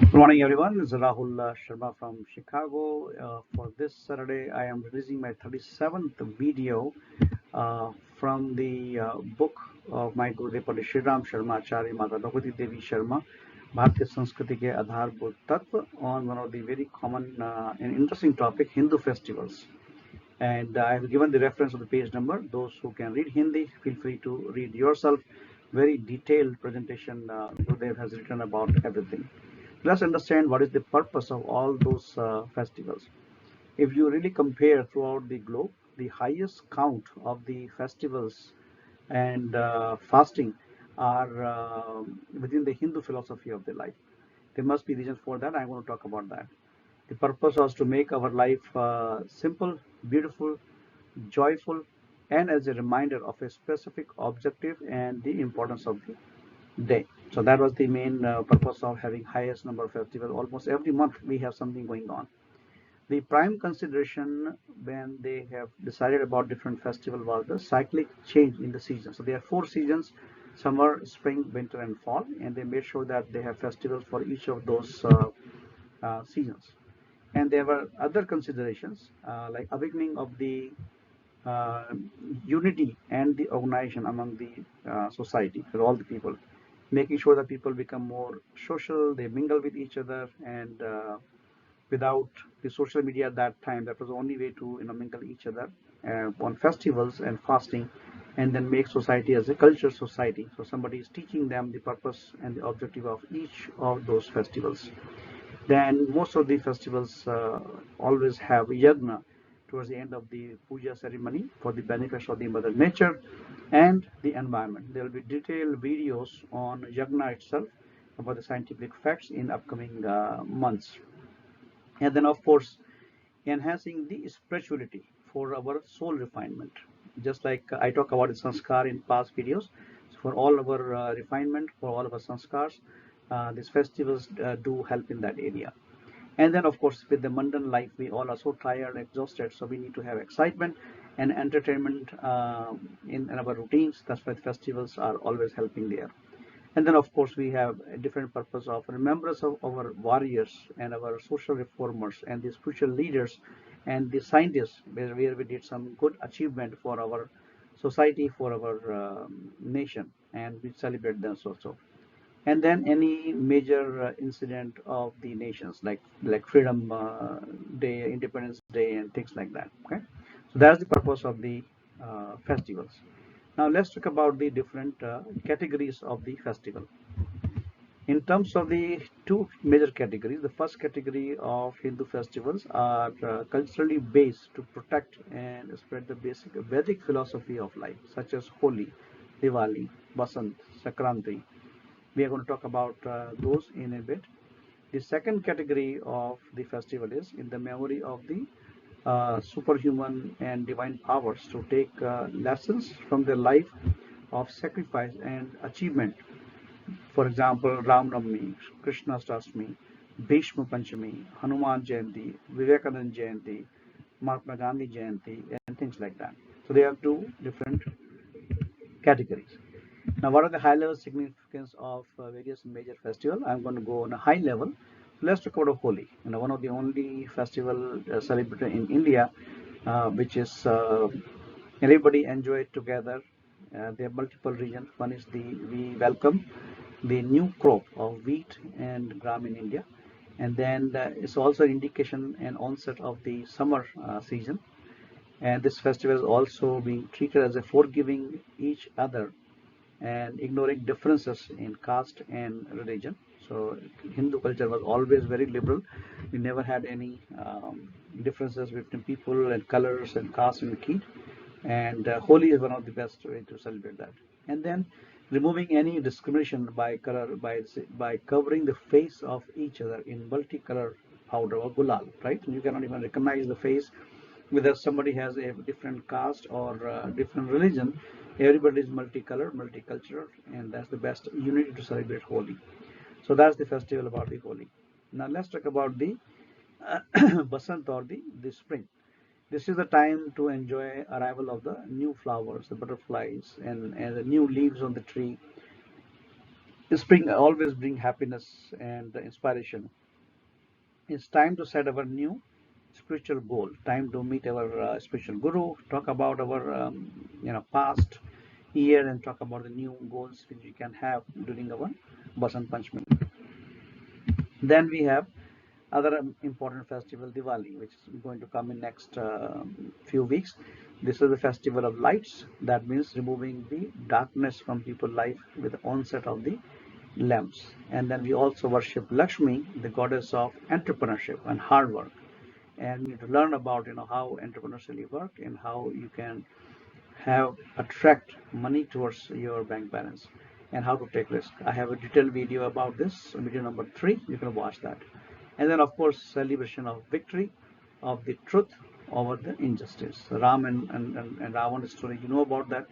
Good morning, everyone. This is Rahul Sharma from Chicago. For this Saturday, I am releasing my 37th video from the book of my Gurudev Pandit Shriram Sharma Acharya Mata Draupadi Devi Sharma, Bharatiya Sanskriti ke Adharभूत Tattva, on one of the very common and interesting topic, Hindu festivals. And I have given the reference of the page number. Those who can read Hindi, feel free to read yourself. Very detailed presentation Gurudev has written about everything. Let's understand what is the purpose of all those festivals. If you really compare throughout the globe, the highest count of the festivals and fasting are within the Hindu philosophy of the life. There must be reasons for that. I'm going to talk about that. The purpose was to make our life simple, beautiful, joyful, and as a reminder of a specific objective and the importance of the day. So that was the main purpose of having highest number of festivals. Almost every month we have something going on. The prime consideration when they have decided about different festival was the cyclic change in the season. So there are four seasons: summer, spring, winter, and fall, and they made sure that they have festivals for each of those seasons. And there were other considerations like awakening of the uh, unity and the organization among the society for all the people, making sure that people become more social, they mingle with each other, and without the social media at that time, that was the only way to mingle each other on festivals and fasting, and then make society as a culture society. So somebody is teaching them the purpose and the objective of each of those festivals. Then most of the festivals always have yagna towards the end of the puja ceremony for the benefit of the mother nature and the environment. There will be detailed videos on yagna itself about the scientific facts in upcoming months. And then of course enhancing the spirituality for our soul refinement. Just like I talk about the sanskar in past videos, so for all our refinement, for all of our sanskars, these festivals do help in that area. And then, of course, with the mundane life, we all are so tired, exhausted, so we need to have excitement and entertainment in our routines. That's why the festivals are always helping there. And then, of course, we have a different purpose of remembrance of our warriors and our social reformers and the spiritual leaders and the scientists, where we did some good achievement for our society, for our nation, and we celebrate them also. And then any major incident of the nations, like Freedom Day, Independence Day, and things like that. Okay, so that's the purpose of the festivals. Now let's talk about the different categories of the festival. In terms of the two major categories, the first category of Hindu festivals are culturally based to protect and spread the basic Vedic philosophy of life, such as Holi, Diwali, Basant, Sankranti. We are going to talk about those in a bit. The second category of the festival is in the memory of the superhuman and divine powers to take lessons from their life of sacrifice and achievement. For example, Ram Navami, Krishna Ashtami, Bhishma Panchami, Hanuman Jayanti, Vivekanand Jayanti, Mahatma Gandhi Jayanti, and things like that. So they have two different categories. Now, what are the high level significance of various major festivals? I'm going to go on a high level. Let's talk about Holi. One of the only festival celebrated in India, which is everybody enjoy it together. There are multiple reasons. One is we welcome the new crop of wheat and gram in India, and then it's also an indication and onset of the summer season. And this festival is also being treated as a forgiving each other and ignoring differences in caste and religion. So Hindu culture was always very liberal. We never had any differences between people and colors and caste and creed. And Holi is one of the best way to celebrate that. And then removing any discrimination by color by covering the face of each other in multicolor powder or gulal, right? You cannot even recognize the face whether somebody has a different caste or different religion. Everybody is multicolor, multicultural, and that's the best unity to celebrate Holi. So that's the festival about the Holi. Now let's talk about the Basant or the spring. This is the time to enjoy arrival of the new flowers, the butterflies, and the new leaves on the tree. Spring always bring happiness and inspiration. It's time to set our new spiritual goal. Time to meet our spiritual guru, talk about our past year, and talk about the new goals which we can have during our Basant Panchami. Then we have other important festival, Diwali, which is going to come in next few weeks. This is the festival of lights. That means removing the darkness from people's life with the onset of the lamps. And then we also worship Lakshmi, the goddess of entrepreneurship and hard work. And you need to learn about how entrepreneurs really work and how you can have attract money towards your bank balance and how to take risk. I have a detailed video about this, video number 3. You can watch that. And then of course celebration of victory of the truth over the injustice. Ram and Ravan story, you know about that.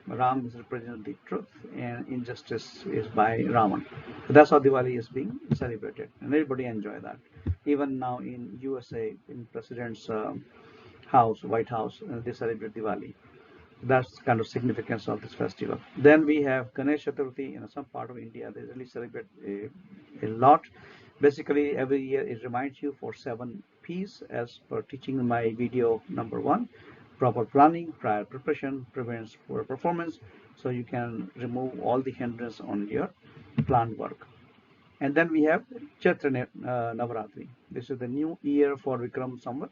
Ram is representing the truth and injustice is by Ravan. So that's how Diwali is being celebrated and everybody enjoy that. Even now in USA, in President's house, White House, they celebrate Diwali. That's kind of significance of this festival. Then we have Ganesh Chaturthi. Some part of India they really celebrate a lot. Basically, every year it reminds you for 7 P's as per teaching in my video number 1. Proper planning, prior preparation prevents poor performance. So you can remove all the hindrance on your planned work. And then we have Chaitra Navaratri. This is the new year for Vikram Samvat,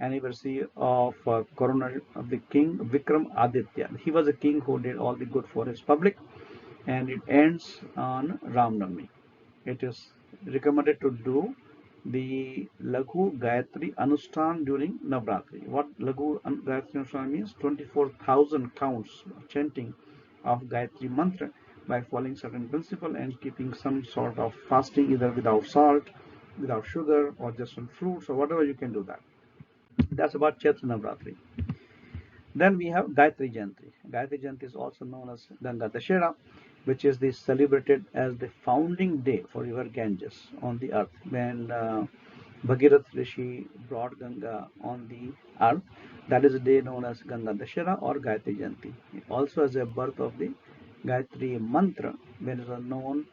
anniversary of coronation of the king Vikram Aditya. He was a king who did all the good for his public, and it ends on Ram Navami. It is recommended to do the Laghu Gayatri Anustan during Navratri. What Laghu Gayatri Anustan means? 24,000 counts chanting of Gayatri mantra by following certain principle and keeping some sort of fasting, either without salt, without sugar, or just on fruits or whatever you can do that. That's about Chaitra Navratri. Then we have Gayatri Jayanti. Gayatri Jayanti is also known as Ganga Dashera, which is celebrated as the founding day for river Ganges on the earth. When Bhagirath Rishi brought Ganga on the earth, that is a day known as Ganga Dashera or Gayatri Jayanti. Also as a birth of the Gayatri Mantra, when it was known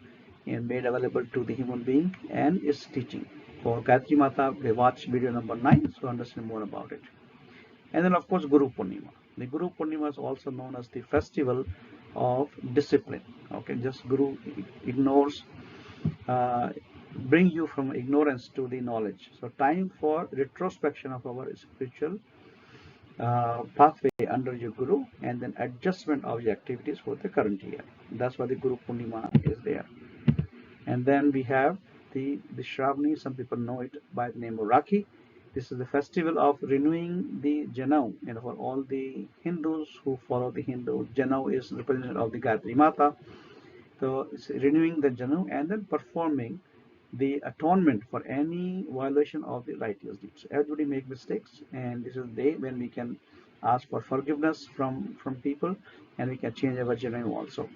and made available to the human being and its teaching. For Gayatri Mata, we watch video number 9 to understand more about it. And then of course Guru Purnima. The Guru Purnima is also known as the festival of discipline. Okay, just Guru ignores, bring you from ignorance to the knowledge. So time for retrospection of our spiritual pathway under your Guru, and then adjustment of your activities for the current year. That's why the Guru Purnima is there. And then we have the Shravani. Some people know it by the name of Rakhi. This is the festival of renewing the Janau. For all the Hindus who follow the Hindu, Janau is representative of the Gayatri Mata. So it's renewing the Janau and then performing the atonement for any violation of the righteous deeds. Everybody make mistakes, and this is the day when we can ask for forgiveness from people, and we can change our Janau also.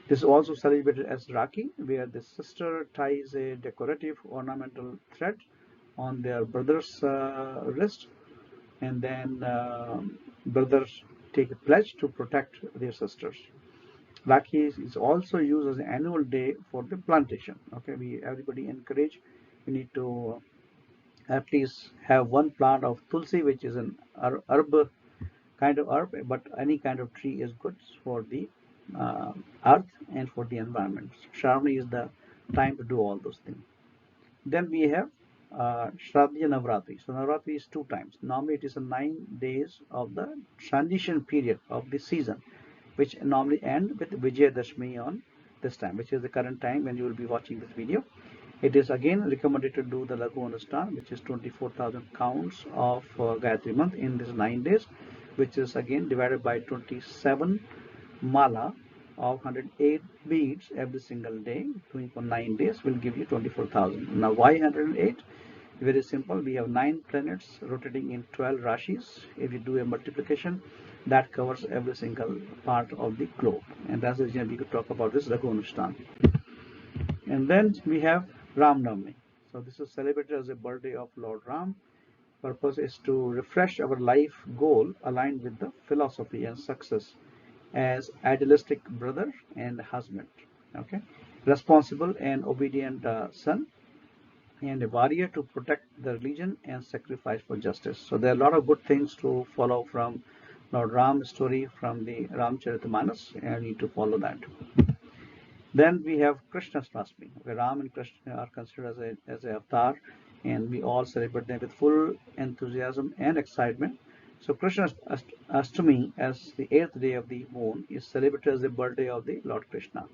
This is also celebrated as Rakhi, where the sister ties a decorative ornamental thread on their brother's wrist, and then brothers take a pledge to protect their sisters. Rakhi is also used as an annual day for the plantation. Okay, everybody encourage. We need to at least have one plant of tulsi, which is an herb kind of herb, but any kind of tree is good for the earth and for the environment. Shravani is the time to do all those things. Then we have Shraddha Navratri. So Navratri is 2 times. Normally it is a 9 days of the transition period of the season, which normally end with Vijayadashmi on this time, which is the current time when you will be watching this video. It is again recommended to do the Laghu Anustan, which is 24,000 counts of Gayatri month in this 9 days, which is again divided by 27 mala of 108 beads every single day, doing for 9 days will give you 24,000. Now why 108? Very simple. We have 9 planets rotating in 12 rashis. If you do a multiplication, that covers every single part of the globe, and that's the reason we could talk about this Laghu Anustan. And then we have Ram Navami. So this is celebrated as a birthday of Lord Ram. Purpose is to refresh our life goal aligned with the philosophy and success as idealistic brother and husband. Okay, responsible and obedient son, and a warrior to protect the religion and sacrifice for justice. So there are a lot of good things to follow from Lord Ram's story from the Ramcharitmanas, and you need to follow that. Then we have Krishnastasmi, where Ram and Krishna are considered as a avatar, and we all celebrate them with full enthusiasm and excitement. So Krishna Ashtami, as the 8th day of the moon, is celebrated as the birthday of the Lord Krishna.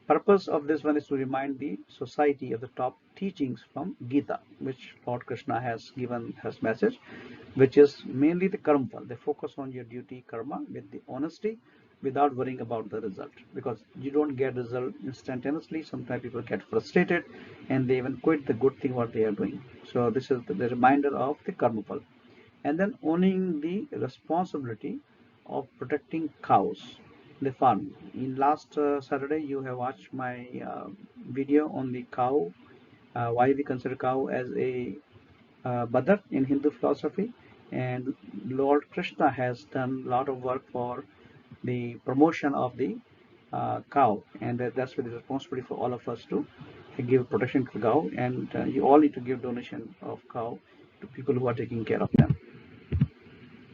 Purpose of this one is to remind the society of the top teachings from Gita, which Lord Krishna has given his message, which is mainly the karma. They focus on your duty karma with the honesty, without worrying about the result, because you don't get result instantaneously. Sometimes people get frustrated and they even quit the good thing what they are doing. So this is the reminder of the karma pal. And then owning the responsibility of protecting cows, the farm. In last Saturday, you have watched my video on the cow, why we consider cow as a Badar in Hindu philosophy, and Lord Krishna has done a lot of work for the promotion of the cow, and that's the responsibility for all of us to give protection to the cow, and you all need to give donation of cow to people who are taking care of them.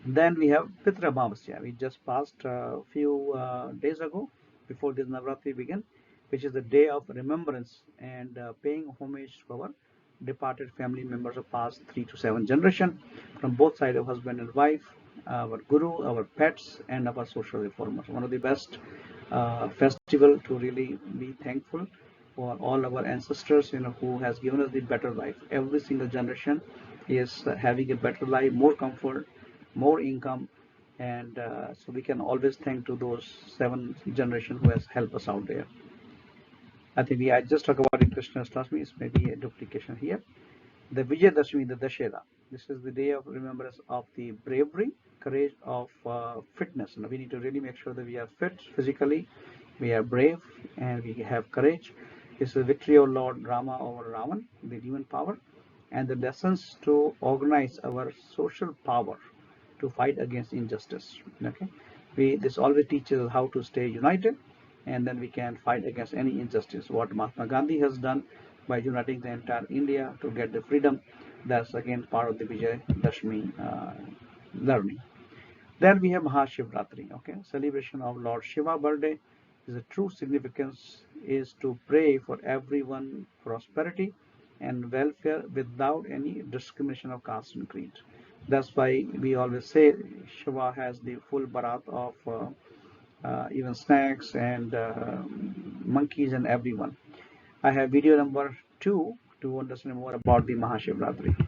Then we have Pitra Amavasya. We just passed a few days ago before this Navratri began, which is the day of remembrance and paying homage to our departed family members of past 3 to 7 generation from both sides of husband and wife, our guru, our pets, and our social reformers. One of the best festival to really be thankful for all our ancestors, who has given us the better life. Every single generation is having a better life, more comfort, more income, and so we can always thank to those 7 generation who has helped us out there. I think I just talked about in Krishna Ashtami, is maybe a duplication here. The Vijayadashmi, the Dashera. This is the day of remembrance of the bravery, courage, of fitness. We need to really make sure that we are fit physically, we are brave, and we have courage. This is the victory of Lord Rama over Ravan, the demon power, and the lessons to organize our social power to fight against injustice. Okay, this always teaches us how to stay united, and then we can fight against any injustice. What Mahatma Gandhi has done by uniting the entire India to get the freedom, that's again part of the Vijayadashmi learning. Then we have Mahashivratri, okay, celebration of Lord Shiva birthday. The true significance is to pray for everyone prosperity and welfare without any discrimination of caste and creed. That's why we always say Shiva has the full barat of even snakes and monkeys and everyone. I have video number 2 to understand more about the Mahashivratri.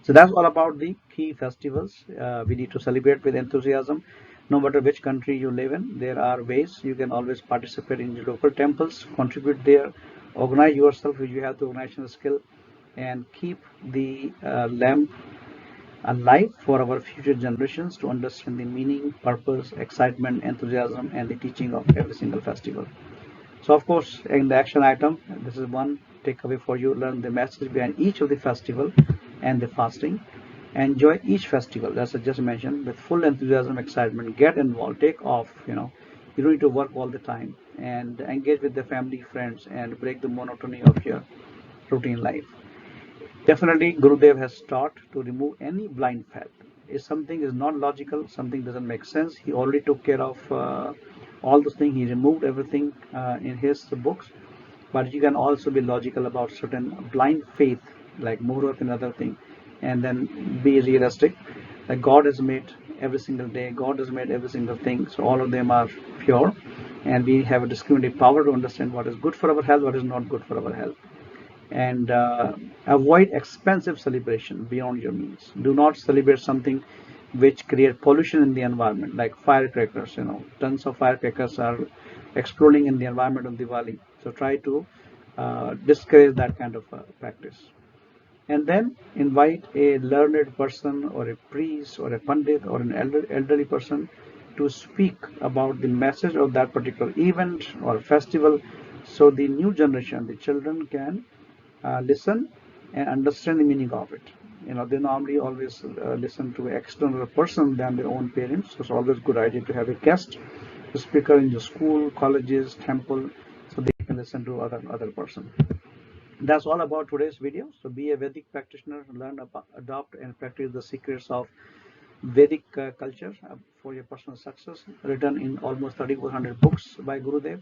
So that's all about the key festivals we need to celebrate with enthusiasm. No matter which country you live in, there are ways you can always participate in the local temples, contribute there, organize yourself if you have the organizational skill, and keep the lamp alive for our future generations to understand the meaning, purpose, excitement, enthusiasm, and the teaching of every single festival. So of course, in the action item, this is one takeaway for you: learn the message behind each of the festival and the fasting. Enjoy each festival, as I just mentioned, with full enthusiasm, excitement. Get involved, take off. You don't need to work all the time, and engage with the family, friends, and break the monotony of your routine life. Definitely, Gurudev has taught to remove any blind faith. If something is not logical, something doesn't make sense, he already took care of all those things. He removed everything in his books. But you can also be logical about certain blind faith, like Muhurat and other thing, and then be realistic. Like God has made every single day, God has made every single thing, so all of them are pure, and we have a discriminative power to understand what is good for our health, what is not good for our health. And avoid expensive celebration beyond your means. Do not celebrate something which create pollution in the environment, like firecrackers. Tons of firecrackers are exploding in the environment on Diwali, so try to discourage that kind of practice. And then invite a learned person or a priest or a pandit or an elderly person to speak about the message of that particular event or festival, so the new generation, the children, can listen and understand the meaning of it. They normally always listen to an external person than their own parents. So it's always a good idea to have a guest, a speaker in your school, colleges, temple, so they can listen to other person. That's all about today's video. So be a Vedic practitioner, learn about, adopt and practice the secrets of Vedic culture for your personal success, written in almost 3,400 books by Gurudev.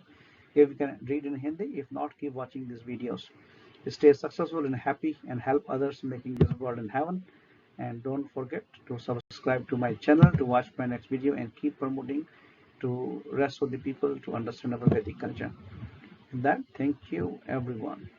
If you can read in Hindi, if not, keep watching these videos. Stay successful and happy and help others making this world in heaven. And don't forget to subscribe to my channel to watch my next video and keep promoting to rest of the people to understand our Vedic culture. And that, thank you everyone.